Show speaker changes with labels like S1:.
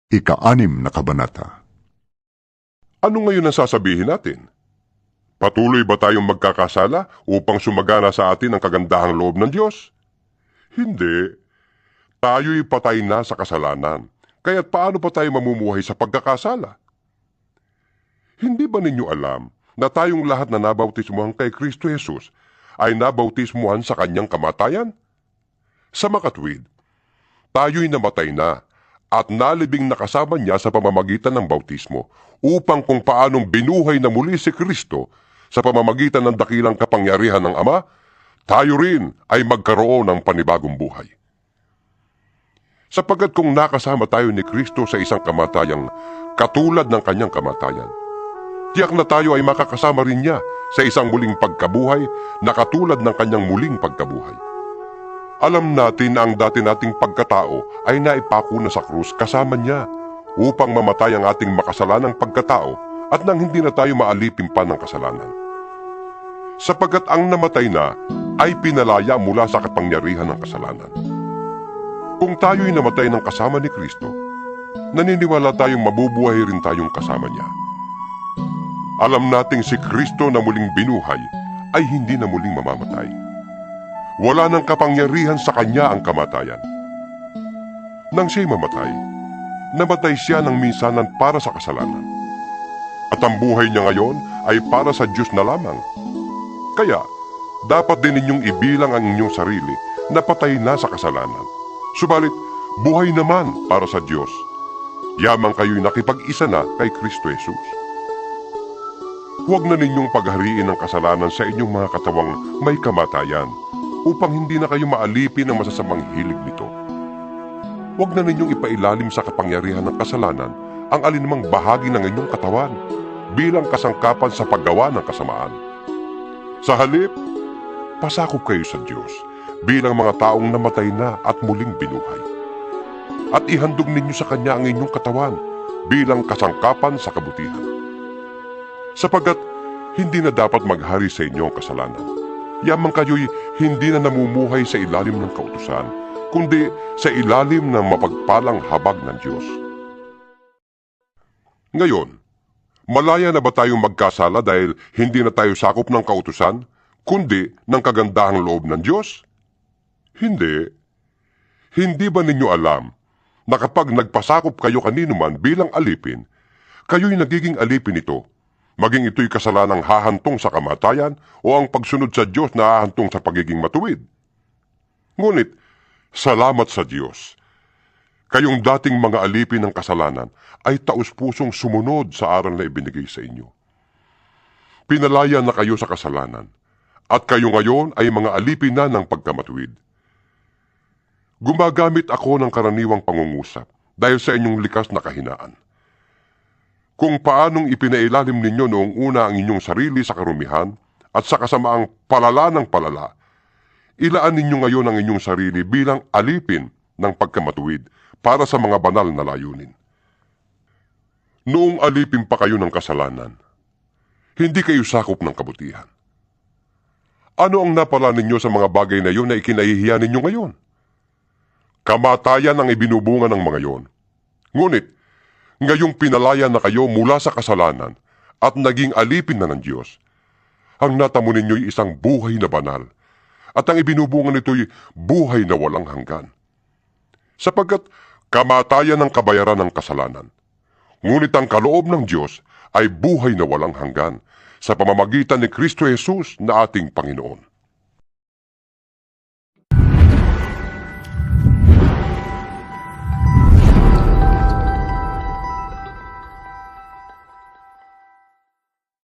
S1: Ika-6 na kabanata.
S2: Ano ngayon ang sasabihin natin? Patuloy ba tayong magkakasala upang sumagana sa atin ang kagandahang loob ng Diyos? Hindi. Tayo'y patay na sa kasalanan. Kaya't paano pa tayo mamumuhay sa pagkakasala? Hindi ba ninyo alam na tayong lahat na nabautismuhan kay Kristo Jesus ay nabautismuhan sa kanyang kamatayan? Sa makatwid, tayo'y namatay na at nalibing nakasama niya sa pamamagitan ng bautismo upang kung paanong binuhay na muli si Kristo sa pamamagitan ng dakilang kapangyarihan ng Ama, tayo rin ay magkaroon ng panibagong buhay. Sapagkat kung nakasama tayo ni Kristo sa isang kamatayang katulad ng kanyang kamatayan, tiyak na tayo ay makakasama rin niya sa isang muling pagkabuhay na katulad ng kanyang muling pagkabuhay. Alam natin na ang dati nating pagkatao ay naipako na sa krus kasama niya upang mamatay ang ating makasalanang pagkatao at nang hindi na tayo maalipin pa ng kasalanan. Sapagkat ang namatay na ay pinalaya mula sa kapangyarihan ng kasalanan. Kung tayo'y namatay ng kasama ni Kristo, naniniwala tayong mabubuhay rin tayong kasama niya. Alam nating si Kristo na muling binuhay ay hindi na muling mamamatay. Wala nang kapangyarihan sa kanya ang kamatayan. Nang siya'y mamatay, namatay siya ng minsanan para sa kasalanan. At ang buhay niya ngayon ay para sa Diyos na lamang. Kaya, dapat din ninyong ibilang ang inyong sarili na patay na sa kasalanan. Subalit, buhay naman para sa Diyos. Yamang kayo'y nakipag-isa na kay Kristo Jesus. Huwag na ninyong paghariin ang kasalanan sa inyong mga katawang may kamatayan, upang hindi na kayo maalipin ng masasamang hilig nito. Huwag na ninyong ipailalim sa kapangyarihan ng kasalanan ang alinmang bahagi ng inyong katawan bilang kasangkapan sa paggawa ng kasamaan. Sa halip, pasakop kayo sa Diyos bilang mga taong namatay na at muling binuhay. At ihandog ninyo sa Kanya ang inyong katawan bilang kasangkapan sa kabutihan. Sapagkat hindi na dapat maghari sa inyo ang kasalanan. Yamang kayo'y hindi na namumuhay sa ilalim ng kautusan, kundi sa ilalim ng mapagpalang habag ng Diyos. Ngayon, malaya na ba tayong magkasala dahil hindi na tayo sakop ng kautusan, kundi ng kagandahang loob ng Diyos? Hindi. Hindi ba ninyo alam na kapag nagpasakop kayo kaninuman bilang alipin, kayo'y nagiging alipin ito? Maging ito'y kasalanang hahantong sa kamatayan o ang pagsunod sa Diyos na hahantong sa pagiging matuwid. Ngunit, salamat sa Diyos. Kayong dating mga alipin ng kasalanan ay taus-pusong sumunod sa aral na ibinigay sa inyo. Pinalaya na kayo sa kasalanan, at kayo ngayon ay mga alipin na ng pagkamatuwid. Gumagamit ako ng karaniwang pangungusap dahil sa inyong likas na kahinaan. Kung paanong ipinailalim ninyo noong una ang inyong sarili sa karumihan at sa kasamaang palala ng palala, ilaan ninyo ngayon ang inyong sarili bilang alipin ng pagkamatuwid para sa mga banal na layunin. Noong alipin pa kayo ng kasalanan, hindi kayo sakop ng kabutihan. Ano ang napala ninyo sa mga bagay na iyon na ikinahihiya ninyo ngayon? Kamatayan ang ibinubunga ng mga iyon. Ngunit, ngayong pinalaya na kayo mula sa kasalanan at naging alipin na ng Diyos, ang natamo ninyo'y isang buhay na banal, at ang ibinubungan nito'y buhay na walang hanggan. Sapagkat kamatayan ang kabayaran ng kasalanan, ngunit ang kaloob ng Diyos ay buhay na walang hanggan sa pamamagitan ni Kristo Jesus na ating Panginoon.